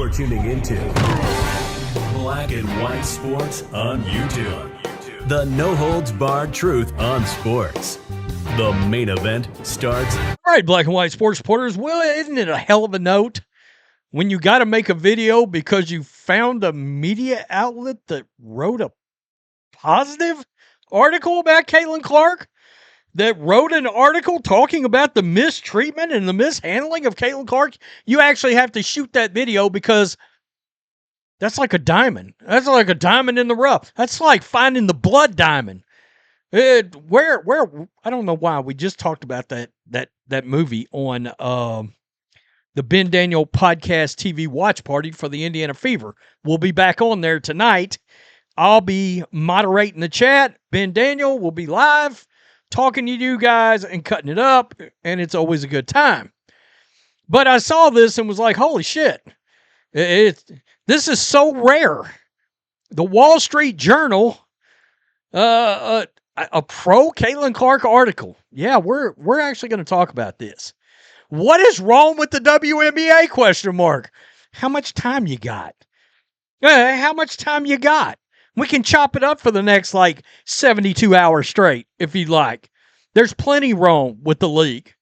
You're tuning into Black and White Sports on YouTube. The no-holds-barred truth on sports. The main event starts. All right, Black and White Sports supporters. Well, isn't it a hell of a note when you got to make a video because you found a media outlet that wrote a positive article about Caitlin Clark? That wrote an article talking about the mistreatment and the mishandling of Caitlin Clark? You actually have to shoot that video because that's like a diamond. That's like a diamond in the rough. That's like finding the blood diamond. Where I don't know why we just talked about that movie on the Ben Daniel podcast TV watch party for the Indiana Fever. We'll be back on there tonight. I'll be moderating the chat. Ben Daniel will be live talking to you guys and cutting it up, and it's always a good time. But I saw this and was like, holy shit. This is so rare. The Wall Street Journal, a pro Caitlin Clark article. Yeah, we're actually going to talk about this. What is wrong with the WNBA, question mark? How much time you got? How much time you got? We can chop it up for the next, 72 hours straight, if you'd like. There's plenty wrong with the league.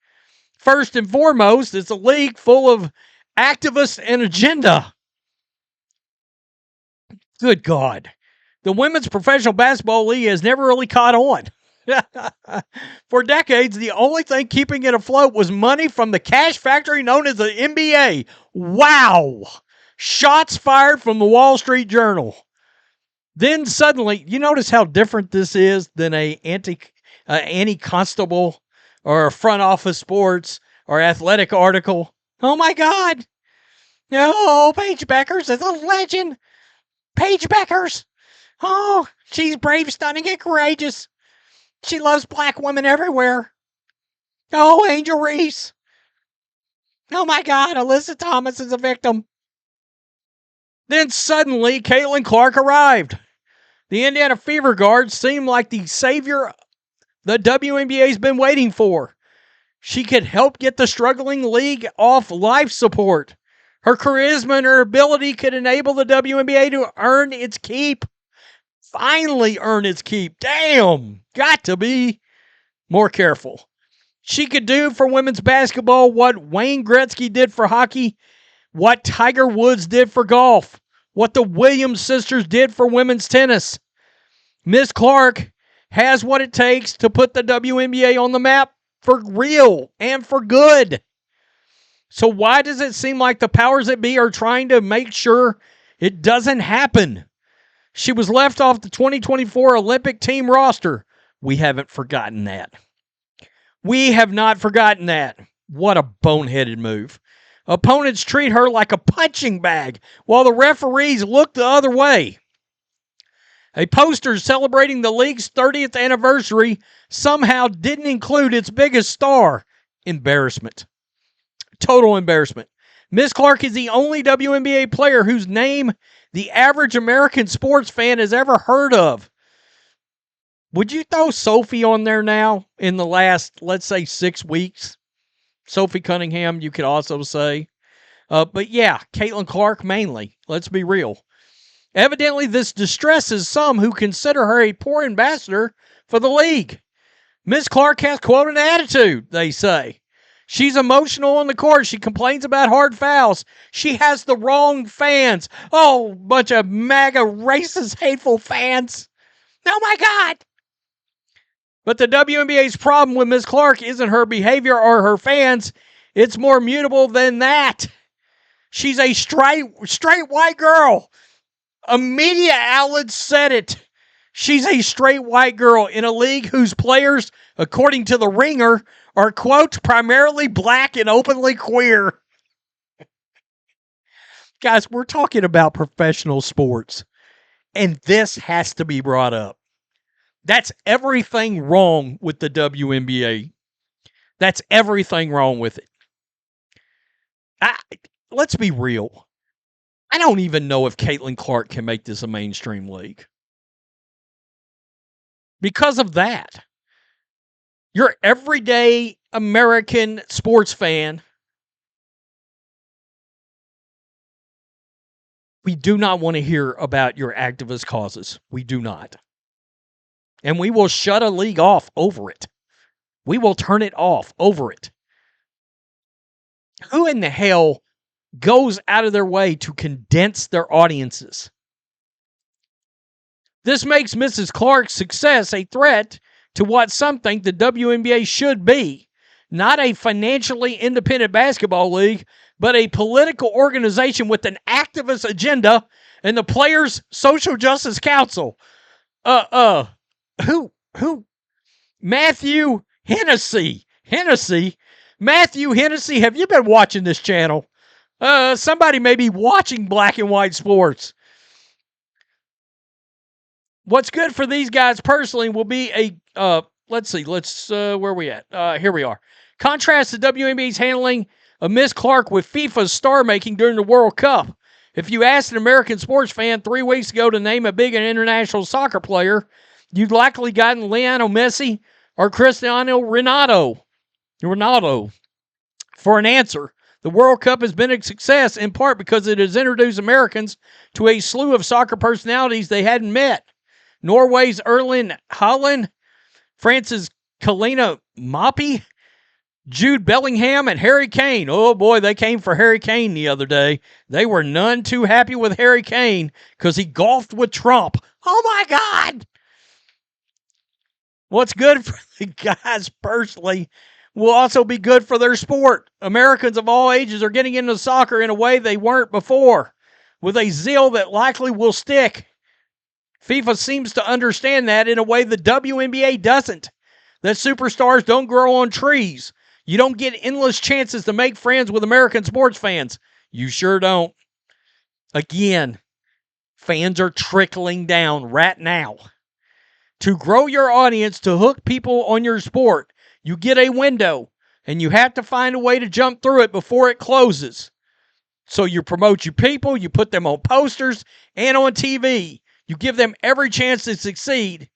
First and foremost, it's a league full of activists and agenda. Good God. The Women's Professional Basketball League has never really caught on. For decades, the only thing keeping it afloat was money from the cash factory known as the NBA. Wow. Shots fired from the Wall Street Journal. Then suddenly, you notice how different this is than Annie Constable or a front office sports or athletic article. Oh my God. No, Paige Beckers is a legend. Paige Beckers. Oh, she's brave, stunning, and courageous. She loves black women everywhere. Oh, Angel Reese. Oh my God, Alyssa Thomas is a victim. Then suddenly, Caitlin Clark arrived. The Indiana Fever guard seemed like the savior the WNBA's been waiting for. She could help get the struggling league off life support. Her charisma and her ability could enable the WNBA to earn its keep. Finally earn its keep. Damn, got to be more careful. She could do for women's basketball what Wayne Gretzky did for hockey, what Tiger Woods did for golf, what the Williams sisters did for women's tennis. Miss Clark has what it takes to put the WNBA on the map for real and for good. So why does it seem like the powers that be are trying to make sure it doesn't happen? She was left off the 2024 Olympic team roster. We haven't forgotten that. We have not forgotten that. What a boneheaded move. Opponents treat her like a punching bag while the referees look the other way. A poster celebrating the league's 30th anniversary somehow didn't include its biggest star. Embarrassment. Total embarrassment. Miss Clark is the only WNBA player whose name the average American sports fan has ever heard of. Would you throw Sophie on there now in the last, let's say, 6 weeks? Sophie Cunningham, you could also say. But yeah, Caitlin Clark mainly. Let's be real. Evidently, this distresses some who consider her a poor ambassador for the league. Miss Clark has, quote, an attitude, they say. She's emotional on the court. She complains about hard fouls. She has the wrong fans. Oh, bunch of MAGA, racist, hateful fans. Oh, my God. But the WNBA's problem with Miss Clark isn't her behavior or her fans. It's more mutable than that. She's a straight white girl. A media outlet said it. She's a straight white girl in a league whose players, according to The Ringer, are, quote, primarily black and openly queer. Guys, we're talking about professional sports, and this has to be brought up. That's everything wrong with the WNBA. That's everything wrong with it. Let's be real. I don't even know if Caitlin Clark can make this a mainstream league. Because of that. Your everyday American sports fan We do not want to hear about your activist causes. We do not. And we will shut a league off over it. We will turn it off over it. Who in the hell goes out of their way to condense their audiences? This makes Mrs. Clark's success a threat to what some think the WNBA should be. Not a financially independent basketball league, but a political organization with an activist agenda and the Players' Social Justice Council. Who? Matthew Hennessy. Matthew Hennessy, have you been watching this channel? Somebody may be watching Black and White Sports. What's good for these guys personally will be a, where are we at? Here we are. Contrast the WNBA's handling of Miss Clark with FIFA's star making during the World Cup. If you asked an American sports fan 3 weeks ago to name a big international soccer player, you'd likely gotten Lionel Messi or Cristiano Ronaldo for an answer. The World Cup has been a success in part because it has introduced Americans to a slew of soccer personalities they hadn't met. Norway's Erling Haaland, France's Kalina Mapi, Jude Bellingham, and Harry Kane. Oh boy, they came for Harry Kane the other day. They were none too happy with Harry Kane because he golfed with Trump. Oh my God! What's good for the guys personally will also be good for their sport. Americans of all ages are getting into soccer in a way they weren't before, with a zeal that likely will stick. FIFA seems to understand that in a way the WNBA doesn't. That superstars don't grow on trees. You don't get endless chances to make friends with American sports fans. You sure don't. Again, fans are trickling down right now. To grow your audience, to hook people on your sport, you get a window, and you have to find a way to jump through it before it closes. So you promote your people, you put them on posters and on TV. You give them every chance to succeed.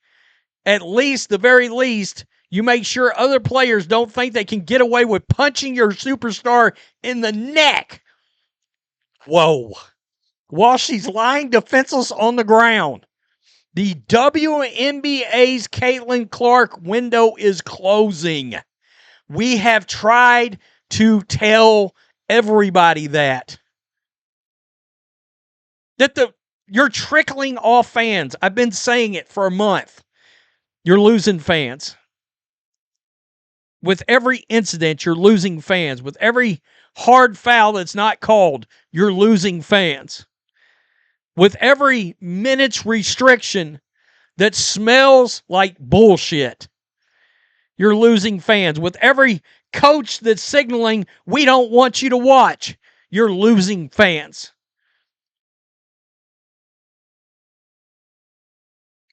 At least, the very least, you make sure other players don't think they can get away with punching your superstar in the neck. Whoa. While she's lying defenseless on the ground. The WNBA's Caitlin Clark window is closing. We have tried to tell everybody that you're trickling off fans. I've been saying it for a month. You're losing fans. With every incident, you're losing fans. With every hard foul that's not called, you're losing fans. With every minutes restriction that smells like bullshit, you're losing fans. With every coach that's signaling, we don't want you to watch, you're losing fans.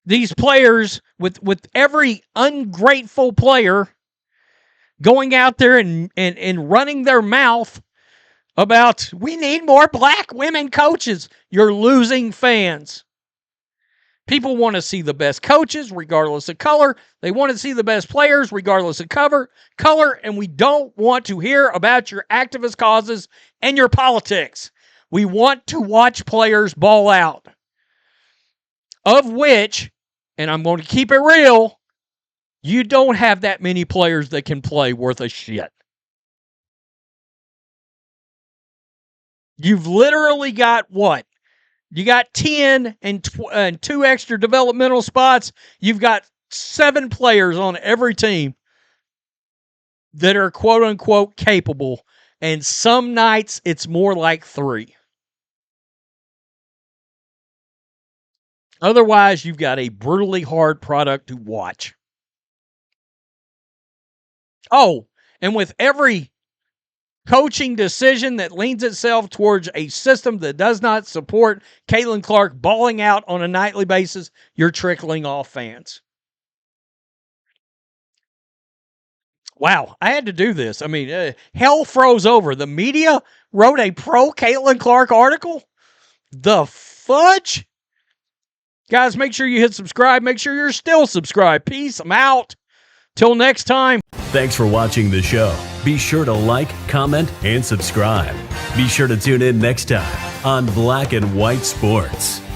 These players, with every ungrateful player going out there and running their mouth about, we need more black women coaches, you're losing fans. People want to see the best coaches, regardless of color. They want to see the best players, regardless of color, and we don't want to hear about your activist causes and your politics. We want to watch players ball out. Of which, and I'm going to keep it real, you don't have that many players that can play worth a shit. You've literally got what? You got 10 and 2 extra developmental spots. You've got 7 players on every team that are quote-unquote capable. And some nights it's more like 3. Otherwise, you've got a brutally hard product to watch. Oh, and with every coaching decision that leans itself towards a system that does not support Caitlin Clark balling out on a nightly basis, you're trickling off fans. Wow, I had to do this. I mean, hell froze over. The media wrote a pro Caitlin Clark article? The fudge? Guys, make sure you hit subscribe. Make sure you're still subscribed. Peace. I'm out. Till next time. Thanks for watching the show. Be sure to like, comment, and subscribe. Be sure to tune in next time on Black and White Sports.